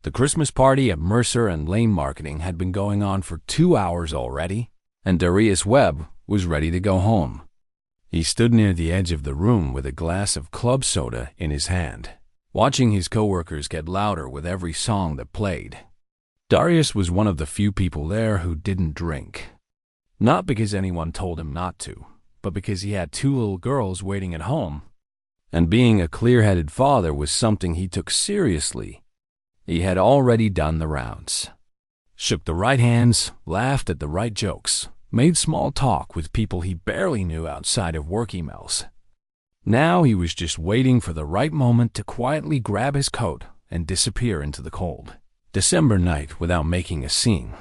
The Christmas party at Mercer and Lane Marketing had been going on for 2 hours already, and Darius Webb was ready to go home. He stood near the edge of the room with a glass of club soda in his hand, watching his coworkers get louder with every song that played. Darius was one of the few people there who didn't drink. Not because anyone told him not to, but because he had 2 little girls waiting at home, and being a clear-headed father was something he took seriously. He had already done the rounds. Shook the right hands, laughed at the right jokes, made small talk with people he barely knew outside of work emails. Now he was just waiting for the right moment to quietly grab his coat and disappear into the cold December night without making a scene.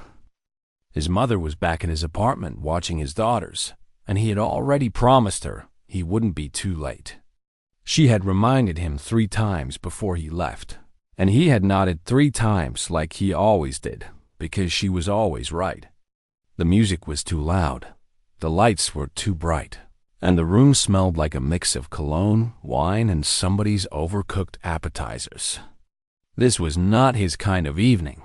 His mother was back in his apartment watching his daughters, and he had already promised her he wouldn't be too late. She had reminded him 3 times before he left, and he had nodded 3 times like he always did, because she was always right. The music was too loud, the lights were too bright, and the room smelled like a mix of cologne, wine, and somebody's overcooked appetizers. This was not his kind of evening.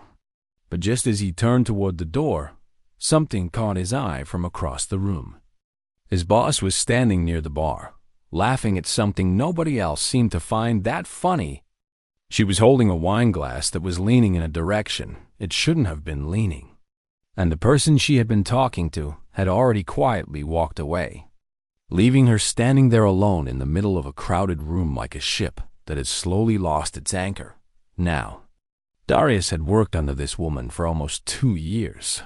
But just as he turned toward the door, something caught his eye from across the room. His boss was standing near the bar, laughing at something nobody else seemed to find that funny. She was holding a wine glass that was leaning in a direction it shouldn't have been leaning, and the person she had been talking to had already quietly walked away, leaving her standing there alone in the middle of a crowded room like a ship that had slowly lost its anchor. Now, Darius had worked under this woman for almost 2 years.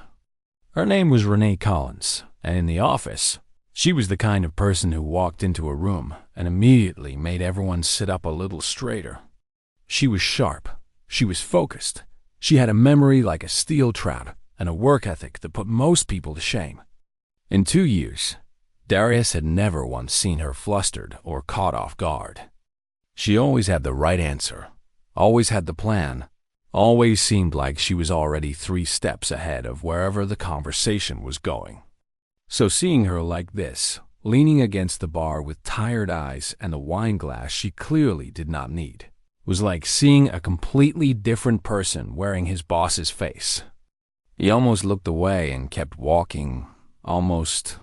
Her name was Renee Collins, and in the office, she was the kind of person who walked into a room and immediately made everyone sit up a little straighter. She was sharp, she was focused, she had a memory like a steel trap and a work ethic that put most people to shame. In 2 years, Darius had never once seen her flustered or caught off guard. She always had the right answer, always had the plan, always seemed like she was already 3 steps ahead of wherever the conversation was going. So seeing her like this, leaning against the bar with tired eyes and a wine glass she clearly did not need, was like seeing a completely different person wearing his boss's face. He almost looked away and kept walking, almost.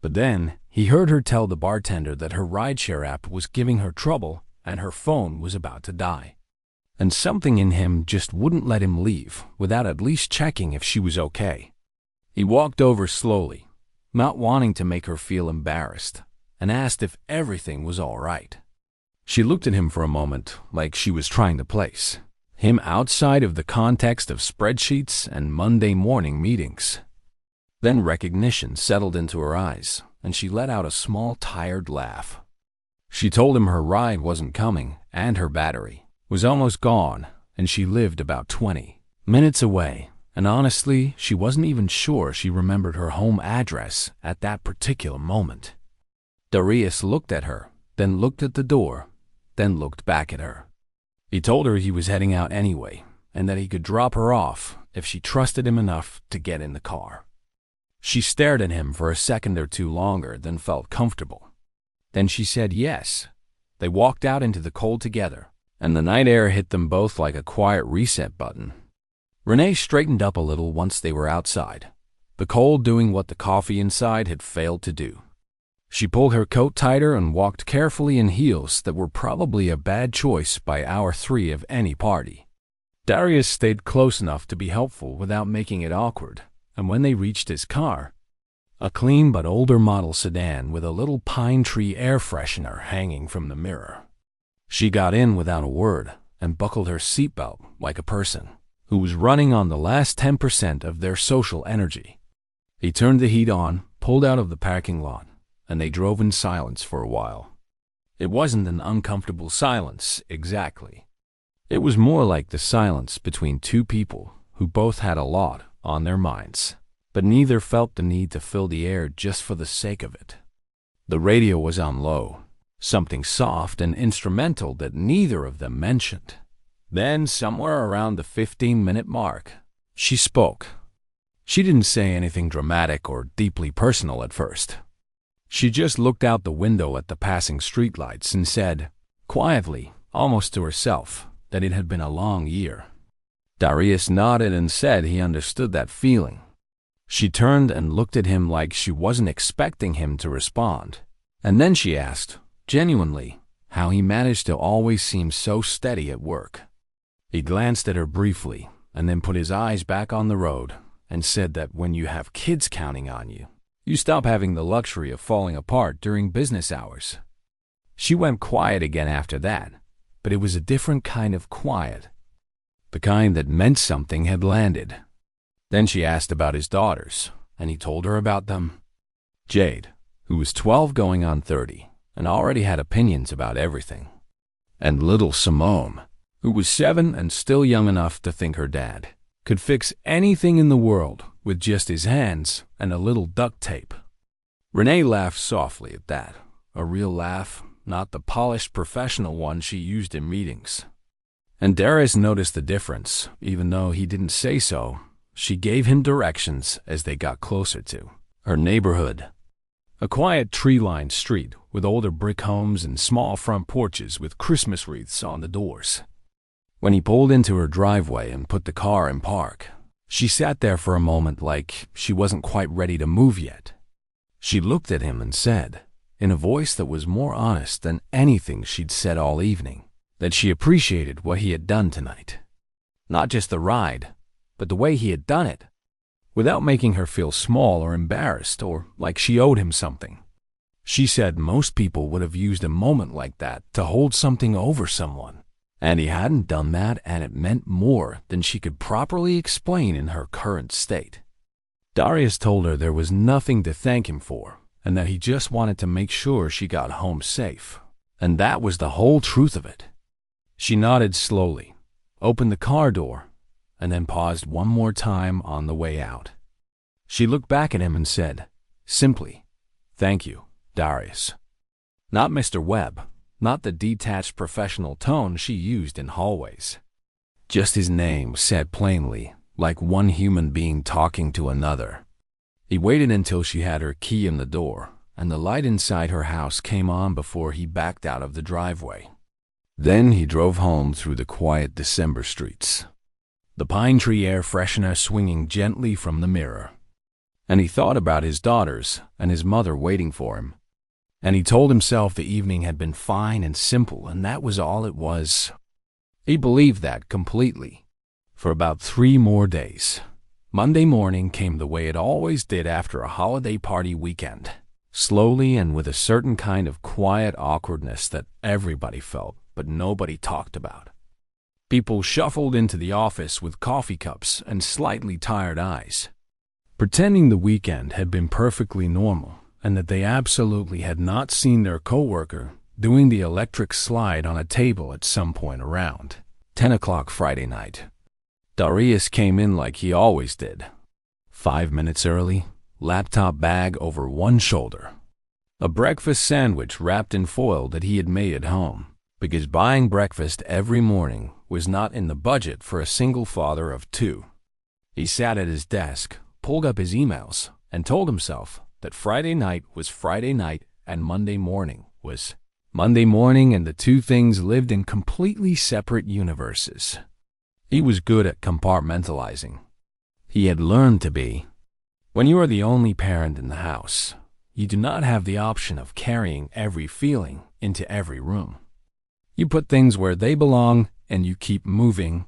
But then he heard her tell the bartender that her rideshare app was giving her trouble and her phone was about to die. And something in him just wouldn't let him leave without at least checking if she was okay. He walked over slowly, not wanting to make her feel embarrassed, and asked if everything was all right. She looked at him for a moment like she was trying to place him outside of the context of spreadsheets and Monday morning meetings. Then recognition settled into her eyes, and she let out a small, tired laugh. She told him her ride wasn't coming, and her battery was almost gone, and she lived about 20 minutes away, and honestly, she wasn't even sure she remembered her home address at that particular moment. Darius looked at her, then looked at the door, then looked back at her. He told her he was heading out anyway, and that he could drop her off if she trusted him enough to get in the car. She stared at him for a second or 2 longer, then felt comfortable. Then she said yes. They walked out into the cold together, and the night air hit them both like a quiet reset button. Renee straightened up a little once they were outside, the cold doing what the coffee inside had failed to do. She pulled her coat tighter and walked carefully in heels that were probably a bad choice by hour 3 of any party. Darius stayed close enough to be helpful without making it awkward, and when they reached his car, a clean but older model sedan with a little pine tree air freshener hanging from the mirror, she got in without a word and buckled her seatbelt like a person who was running on the last 10% of their social energy. He turned the heat on, pulled out of the parking lot, and they drove in silence for a while. It wasn't an uncomfortable silence, exactly. It was more like the silence between 2 people who both had a lot on their minds, but neither felt the need to fill the air just for the sake of it. The radio was on low, something soft and instrumental that neither of them mentioned. Then, somewhere around the 15-minute mark, she spoke. She didn't say anything dramatic or deeply personal at first. She just looked out the window at the passing streetlights and said, quietly, almost to herself, that it had been a long year. Darius nodded and said he understood that feeling. She turned and looked at him like she wasn't expecting him to respond. And then she asked, genuinely, how he managed to always seem so steady at work. He glanced at her briefly and then put his eyes back on the road and said that when you have kids counting on you, you stop having the luxury of falling apart during business hours. She went quiet again after that, but it was a different kind of quiet. The kind that meant something had landed. Then she asked about his daughters, and he told her about them. Jade, who was 12 going on 30, and already had opinions about everything. And little Simone, who was 7 and still young enough to think her dad could fix anything in the world with just his hands and a little duct tape. Renee laughed softly at that, a real laugh, not the polished professional one she used in meetings. And Darius noticed the difference, even though he didn't say so. She gave him directions as they got closer to her neighborhood. A quiet tree-lined street with older brick homes and small front porches with Christmas wreaths on the doors. When he pulled into her driveway and put the car in park, she sat there for a moment like she wasn't quite ready to move yet. She looked at him and said, in a voice that was more honest than anything she'd said all evening, that she appreciated what he had done tonight. Not just the ride, but the way he had done it, without making her feel small or embarrassed or like she owed him something. She said most people would have used a moment like that to hold something over someone. And he hadn't done that, and it meant more than she could properly explain in her current state. Darius told her there was nothing to thank him for, and that he just wanted to make sure she got home safe. And that was the whole truth of it. She nodded slowly, opened the car door, and then paused one more time on the way out. She looked back at him and said, simply, "Thank you, Darius." Not Mr. Webb. Not the detached professional tone she used in hallways. Just his name said plainly, like one human being talking to another. He waited until she had her key in the door, and the light inside her house came on before he backed out of the driveway. Then he drove home through the quiet December streets, the pine tree air freshener swinging gently from the mirror. And he thought about his daughters and his mother waiting for him. And he told himself the evening had been fine and simple, and that was all it was. He believed that completely. For about 3 more days. Monday morning came the way it always did after a holiday party weekend, slowly and with a certain kind of quiet awkwardness that everybody felt, but nobody talked about. People shuffled into the office with coffee cups and slightly tired eyes, pretending the weekend had been perfectly normal, and that they absolutely had not seen their coworker doing the electric slide on a table at some point around 10 o'clock Friday night. Darius came in like he always did, 5 minutes early, laptop bag over one shoulder, a breakfast sandwich wrapped in foil that he had made at home, because buying breakfast every morning was not in the budget for a single father of 2. He sat at his desk, pulled up his emails, and told himself that Friday night was Friday night and Monday morning was Monday morning, and the two things lived in completely separate universes. He was good at compartmentalizing. He had learned to be. When you are the only parent in the house, you do not have the option of carrying every feeling into every room. You put things where they belong and you keep moving.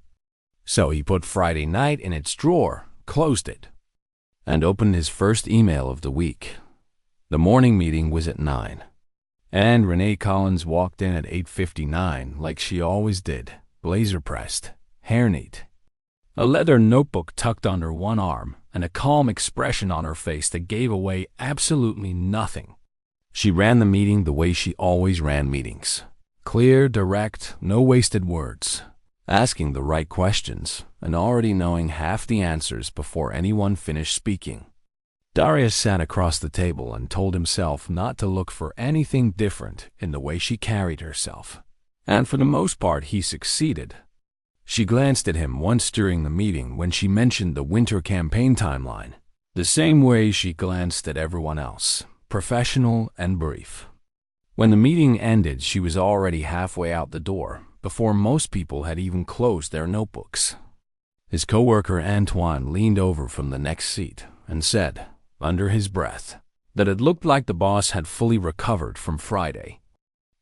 So he put Friday night in its drawer, closed it, and opened his first email of the week. The morning meeting was at 9, and Renee Collins walked in at 8:59 like she always did, blazer-pressed, hair neat, a leather notebook tucked under one arm, and a calm expression on her face that gave away absolutely nothing. She ran the meeting the way she always ran meetings. Clear, direct, no wasted words. Asking the right questions, and already knowing half the answers before anyone finished speaking. Darius sat across the table and told himself not to look for anything different in the way she carried herself. And for the most part, he succeeded. She glanced at him once during the meeting when she mentioned the winter campaign timeline, the same way she glanced at everyone else, professional and brief. When the meeting ended, she was already halfway out the door, before most people had even closed their notebooks. His coworker Antoine leaned over from the next seat and said, under his breath, that it looked like the boss had fully recovered from Friday.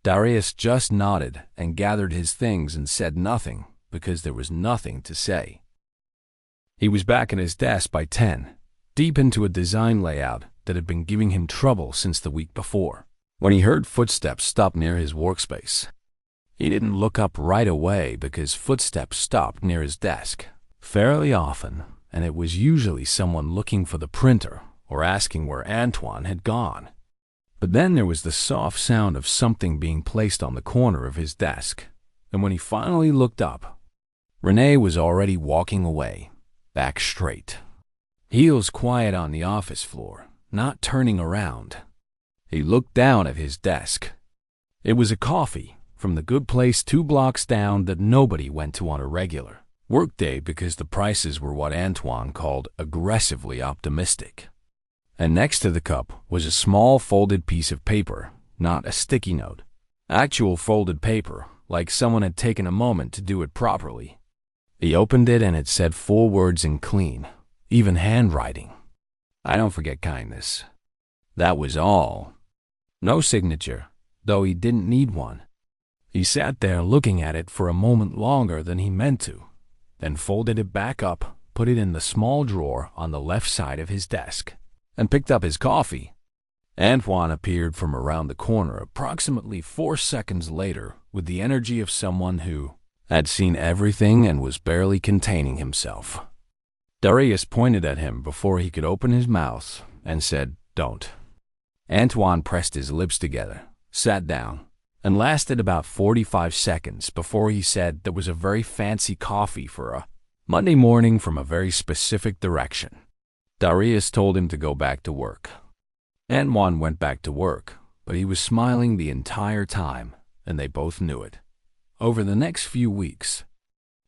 Darius just nodded and gathered his things and said nothing because there was nothing to say. He was back at his desk by 10, deep into a design layout that had been giving him trouble since the week before, when he heard footsteps stop near his workspace. He didn't look up right away because footsteps stopped near his desk fairly often, and it was usually someone looking for the printer or asking where Antoine had gone. But then there was the soft sound of something being placed on the corner of his desk, and when he finally looked up, Renee was already walking away, back straight, heels quiet on the office floor, not turning around. He looked down at his desk. It was a coffee from the good place 2 blocks down that nobody went to on a regular workday because the prices were what Antoine called aggressively optimistic. And next to the cup was a small folded piece of paper, not a sticky note. Actual folded paper, like someone had taken a moment to do it properly. He opened it and it said 4 words in clean, even handwriting. "I don't forget kindness." That was all. No signature, though he didn't need one. He sat there looking at it for a moment longer than he meant to, then folded it back up, put it in the small drawer on the left side of his desk, and picked up his coffee. Antoine appeared from around the corner approximately 4 seconds later with the energy of someone who had seen everything and was barely containing himself. Darius pointed at him before he could open his mouth and said, "Don't." Antoine pressed his lips together, sat down, and lasted about 45 seconds before he said there was a very fancy coffee for a Monday morning from a very specific direction. Darius told him to go back to work. Antoine went back to work, but he was smiling the entire time, and they both knew it. Over the next few weeks,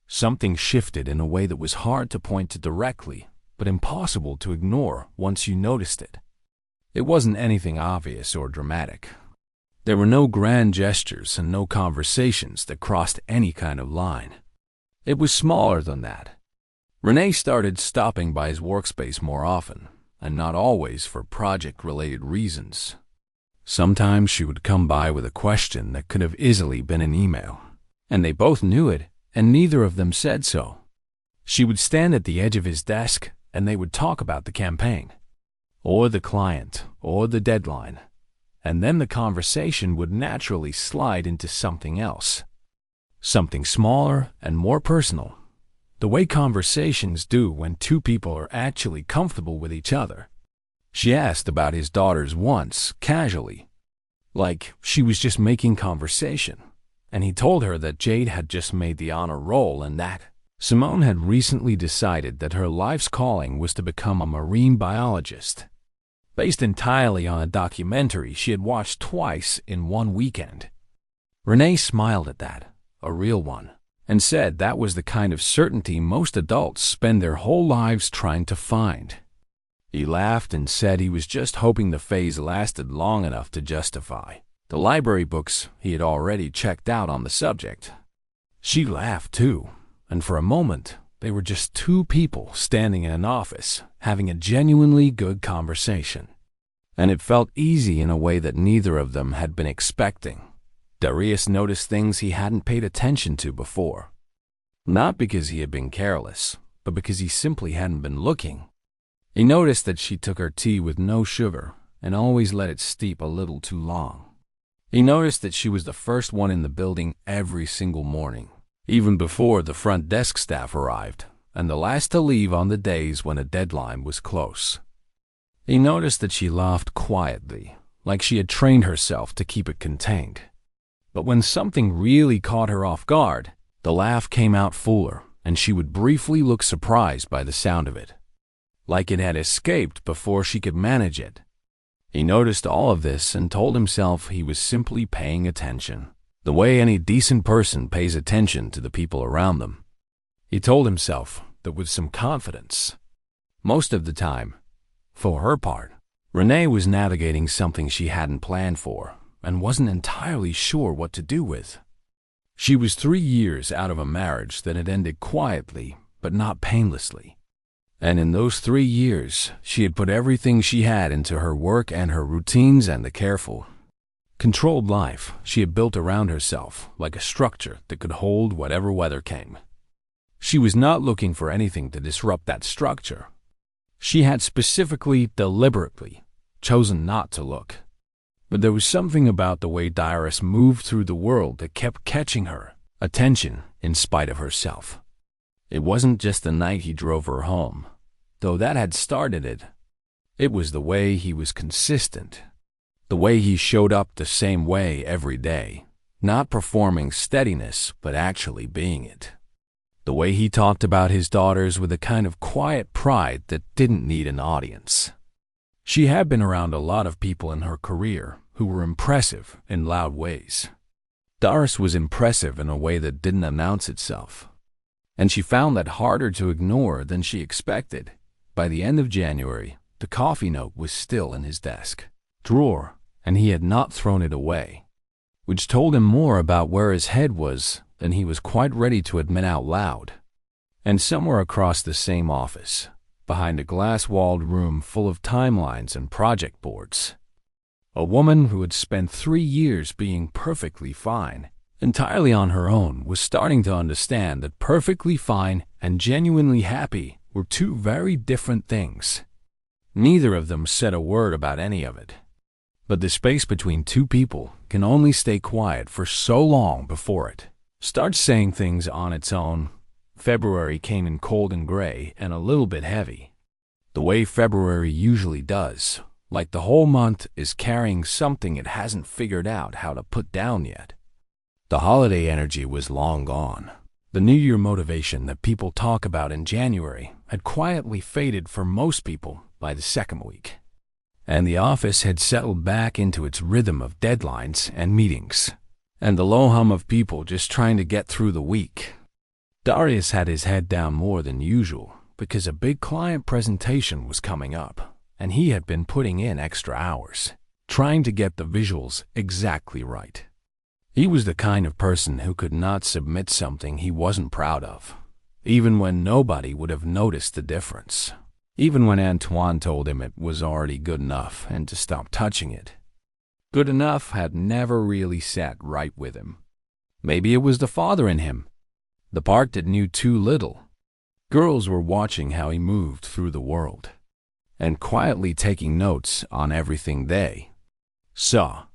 something shifted in a way that was hard to point to directly, but impossible to ignore once you noticed it. It wasn't anything obvious or dramatic. There were no grand gestures and no conversations that crossed any kind of line. It was smaller than that. Renee started stopping by his workspace more often, and not always for project-related reasons. Sometimes she would come by with a question that could have easily been an email, and they both knew it, and neither of them said so. She would stand at the edge of his desk, and they would talk about the campaign, or the client, or the deadline, and then the conversation would naturally slide into something else, something smaller and more personal, the way conversations do when 2 people are actually comfortable with each other. She asked about his daughters once, casually, like she was just making conversation, and he told her that Jade had just made the honor roll and that Simone had recently decided that her life's calling was to become a marine biologist, based entirely on a documentary she had watched twice in one weekend. Renee smiled at that, a real one, and said that was the kind of certainty most adults spend their whole lives trying to find. He laughed and said he was just hoping the phase lasted long enough to justify the library books he had already checked out on the subject. She laughed too, and for a moment they were just 2 people standing in an office having a genuinely good conversation. And it felt easy in a way that neither of them had been expecting. Darius noticed things he hadn't paid attention to before. Not because he had been careless, but because he simply hadn't been looking. He noticed that she took her tea with no sugar and always let it steep a little too long. He noticed that she was the first one in the building every single morning, even before the front desk staff arrived, and the last to leave on the days when a deadline was close. He noticed that she laughed quietly, like she had trained herself to keep it contained. But when something really caught her off guard, the laugh came out fuller, and she would briefly look surprised by the sound of it, like it had escaped before she could manage it. He noticed all of this and told himself he was simply paying attention, the way any decent person pays attention to the people around them. He told himself that with some confidence. Most of the time, for her part, Renee was navigating something she hadn't planned for and wasn't entirely sure what to do with. She was 3 years out of a marriage that had ended quietly but not painlessly. And in those 3 years, she had put everything she had into her work and her routines and the careful, controlled life she had built around herself like a structure that could hold whatever weather came. She was not looking for anything to disrupt that structure. She had specifically, deliberately, chosen not to look. But there was something about the way Darius moved through the world that kept catching her attention in spite of herself. It wasn't just the night he drove her home, though that had started it. It was the way he was consistent, the way he showed up the same way every day, not performing steadiness but actually being it. The way he talked about his daughters with a kind of quiet pride that didn't need an audience. She had been around a lot of people in her career who were impressive in loud ways. Darius was impressive in a way that didn't announce itself, and she found that harder to ignore than she expected. By the end of January, the coffee note was still in his desk drawer, and he had not thrown it away, which told him more about where his head was than he was quite ready to admit out loud. And somewhere across the same office, behind a glass-walled room full of timelines and project boards, a woman who had spent 3 years being perfectly fine, entirely on her own, was starting to understand that perfectly fine and genuinely happy were two very different things. Neither of them said a word about any of it. But the space between two people can only stay quiet for so long before it starts saying things on its own. February came in cold and gray and a little bit heavy, the way February usually does, like the whole month is carrying something it hasn't figured out how to put down yet. The holiday energy was long gone. The New Year motivation that people talk about in January had quietly faded for most people by the second week, and the office had settled back into its rhythm of deadlines and meetings, and the low hum of people just trying to get through the week. Darius had his head down more than usual because a big client presentation was coming up, and he had been putting in extra hours, trying to get the visuals exactly right. He was the kind of person who could not submit something he wasn't proud of, even when nobody would have noticed the difference, even when Antoine told him it was already good enough and to stop touching it. Good enough had never really sat right with him. Maybe it was the father in him, the part that knew too little. Girls were watching how he moved through the world, and quietly taking notes on everything they saw.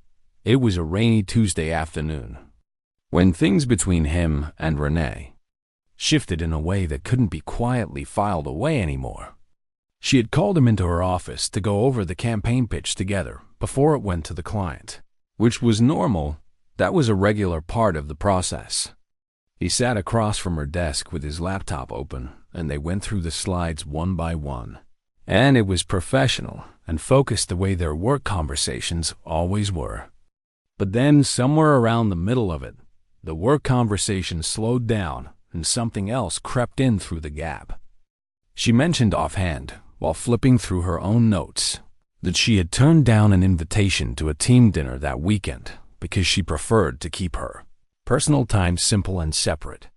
It was a rainy Tuesday afternoon, when things between him and Renee shifted in a way that couldn't be quietly filed away anymore. She had called him into her office to go over the campaign pitch together before it went to the client, which was normal. That was a regular part of the process. He sat across from her desk with his laptop open, and they went through the slides one by one. And it was professional and focused the way their work conversations always were. But then, somewhere around the middle of it, the work conversation slowed down and something else crept in through the gap. She mentioned offhand, while flipping through her own notes, that she had turned down an invitation to a team dinner that weekend because she preferred to keep her personal time simple and separate.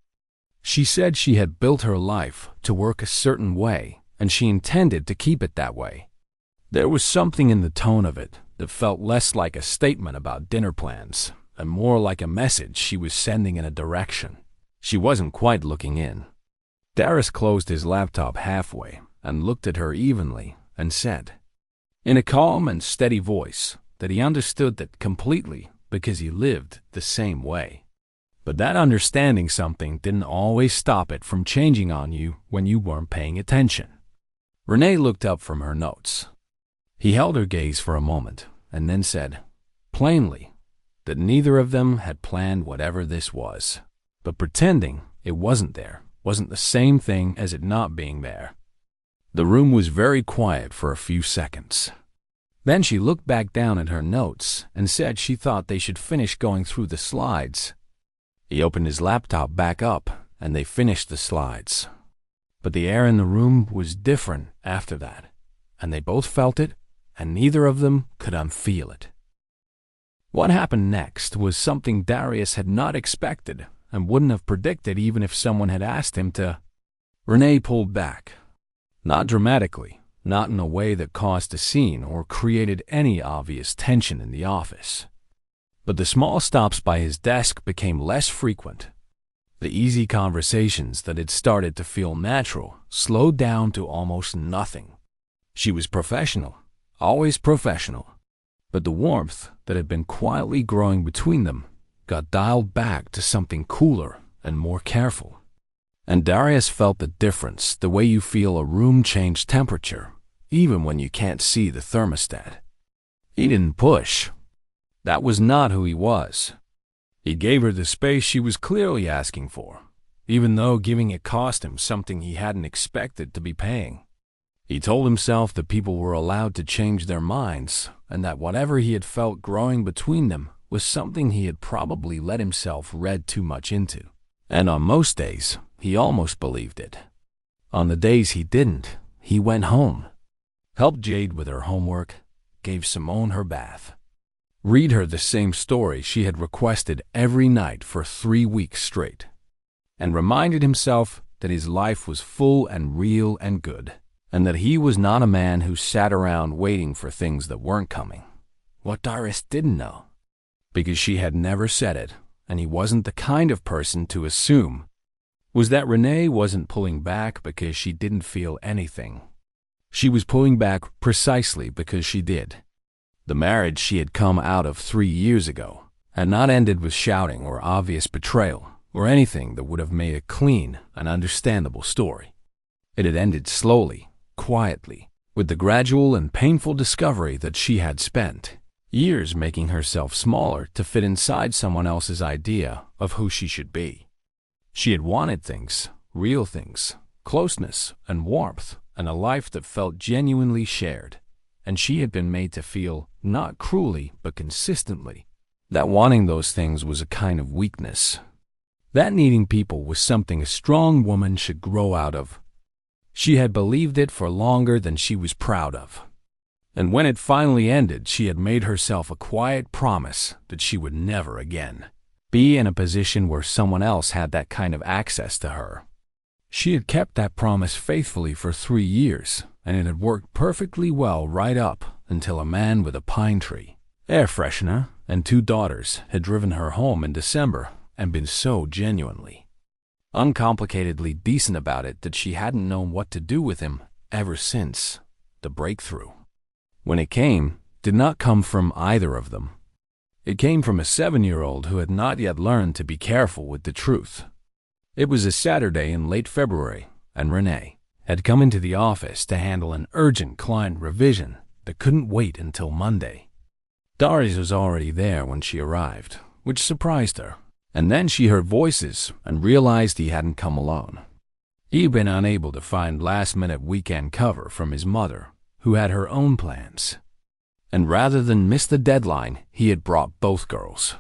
She said she had built her life to work a certain way, and she intended to keep it that way. There was something in the tone of it that felt less like a statement about dinner plans and more like a message she was sending in a direction she wasn't quite looking in. Darius closed his laptop halfway and looked at her evenly and said, in a calm and steady voice, that he understood that completely because he lived the same way. But that understanding something didn't always stop it from changing on you when you weren't paying attention. Renee looked up from her notes. He held her gaze for a moment and then said, plainly, that neither of them had planned whatever this was, but pretending it wasn't there wasn't the same thing as it not being there. The room was very quiet for a few seconds. Then she looked back down at her notes and said she thought they should finish going through the slides. He opened his laptop back up and they finished the slides. But the air in the room was different after that, and they both felt it, and neither of them could unfeel it. What happened next was something Darius had not expected and wouldn't have predicted even if someone had asked him to. Renee pulled back. Not dramatically, not in a way that caused a scene or created any obvious tension in the office. But the small stops by his desk became less frequent. The easy conversations that had started to feel natural slowed down to almost nothing. She was professional, always professional, but the warmth that had been quietly growing between them got dialed back to something cooler and more careful. And Darius felt the difference, the way you feel a room change temperature, even when you can't see the thermostat. He didn't push. That was not who he was. He gave her the space she was clearly asking for, even though giving it cost him something he hadn't expected to be paying. He told himself that people were allowed to change their minds, and that whatever he had felt growing between them was something he had probably let himself read too much into. And on most days, he almost believed it. On the days he didn't, he went home, helped Jade with her homework, gave Simone her bath, read her the same story she had requested every night for 3 weeks straight, and reminded himself that his life was full and real and good, and that he was not a man who sat around waiting for things that weren't coming. What Darius didn't know, because she had never said it, and he wasn't the kind of person to assume, was that Renee wasn't pulling back because she didn't feel anything. She was pulling back precisely because she did. The marriage she had come out of 3 years ago had not ended with shouting or obvious betrayal or anything that would have made a clean and understandable story. It had ended slowly, quietly, with the gradual and painful discovery that she had spent years making herself smaller to fit inside someone else's idea of who she should be. She had wanted things, real things, closeness and warmth, and a life that felt genuinely shared. And she had been made to feel, not cruelly but consistently, that wanting those things was a kind of weakness. That needing people was something a strong woman should grow out of. She had believed it for longer than she was proud of. And when it finally ended, she had made herself a quiet promise that she would never again be in a position where someone else had that kind of access to her. She had kept that promise faithfully for 3 years, and it had worked perfectly well right up until a man with a pine tree, air freshener, and 2 daughters had driven her home in December and been so genuinely, uncomplicatedly decent about it that she hadn't known what to do with him ever since the breakthrough. When it came, did not come from either of them. It came from a 7-year-old who had not yet learned to be careful with the truth. It was a Saturday in late February, and Renee had come into the office to handle an urgent client revision that couldn't wait until Monday. Darius was already there when she arrived, which surprised her, and then she heard voices and realized he hadn't come alone. He had been unable to find last-minute weekend cover from his mother, who had her own plans. And rather than miss the deadline, he had brought both girls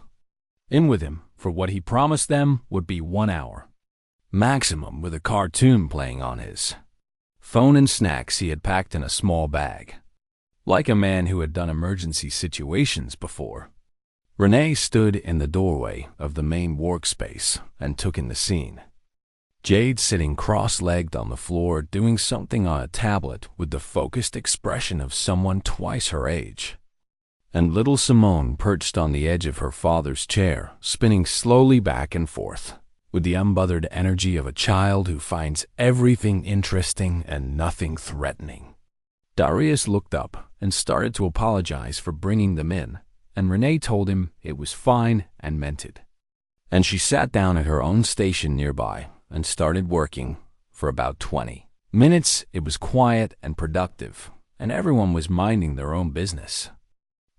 in with him for what he promised them would be 1 hour, maximum, with a cartoon playing on his phone and snacks he had packed in a small bag. Like a man who had done emergency situations before, Renee stood in the doorway of the main workspace and took in the scene. Jade sitting cross-legged on the floor doing something on a tablet with the focused expression of someone twice her age. And little Simone perched on the edge of her father's chair, spinning slowly back and forth, with the unbothered energy of a child who finds everything interesting and nothing threatening. Darius looked up and started to apologize for bringing them in, and Renee told him it was fine and meant it. And she sat down at her own station nearby and started working. For about 20 minutes, it was quiet and productive, and everyone was minding their own business.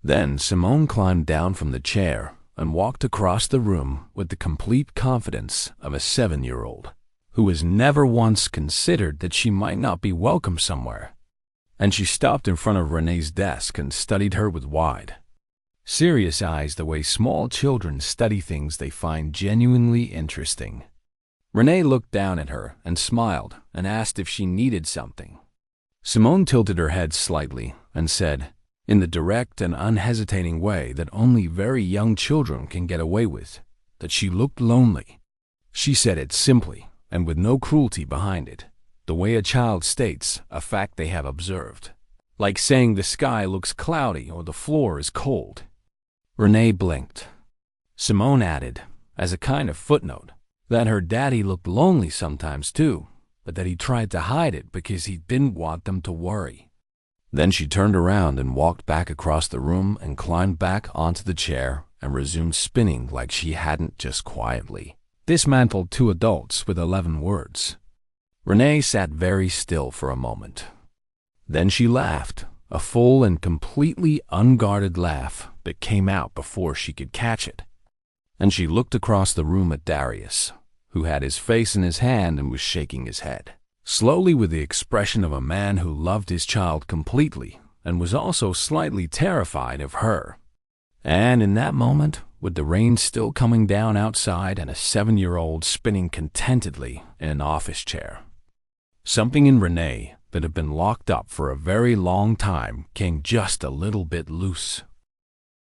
Then Simone climbed down from the chair and walked across the room with the complete confidence of a 7-year-old who has never once considered that she might not be welcome somewhere. And she stopped in front of Renee's desk and studied her with wide, serious eyes, the way small children study things they find genuinely interesting. Renee looked down at her and smiled and asked if she needed something. Simone tilted her head slightly and said, in the direct and unhesitating way that only very young children can get away with, that she looked lonely. She said it simply and with no cruelty behind it, the way a child states a fact they have observed, like saying the sky looks cloudy or the floor is cold. Renee blinked. Simone added, as a kind of footnote, that her daddy looked lonely sometimes too, but that he tried to hide it because he didn't want them to worry. Then she turned around and walked back across the room and climbed back onto the chair and resumed spinning like she hadn't just quietly dismantled two adults with 11 words. Renee sat very still for a moment. Then she laughed, a full and completely unguarded laugh that came out before she could catch it. And she looked across the room at Darius, who had his face in his hand and was shaking his head, slowly, with the expression of a man who loved his child completely and was also slightly terrified of her. And in that moment, with the rain still coming down outside and a 7-year-old spinning contentedly in an office chair, something in Renee that had been locked up for a very long time came just a little bit loose.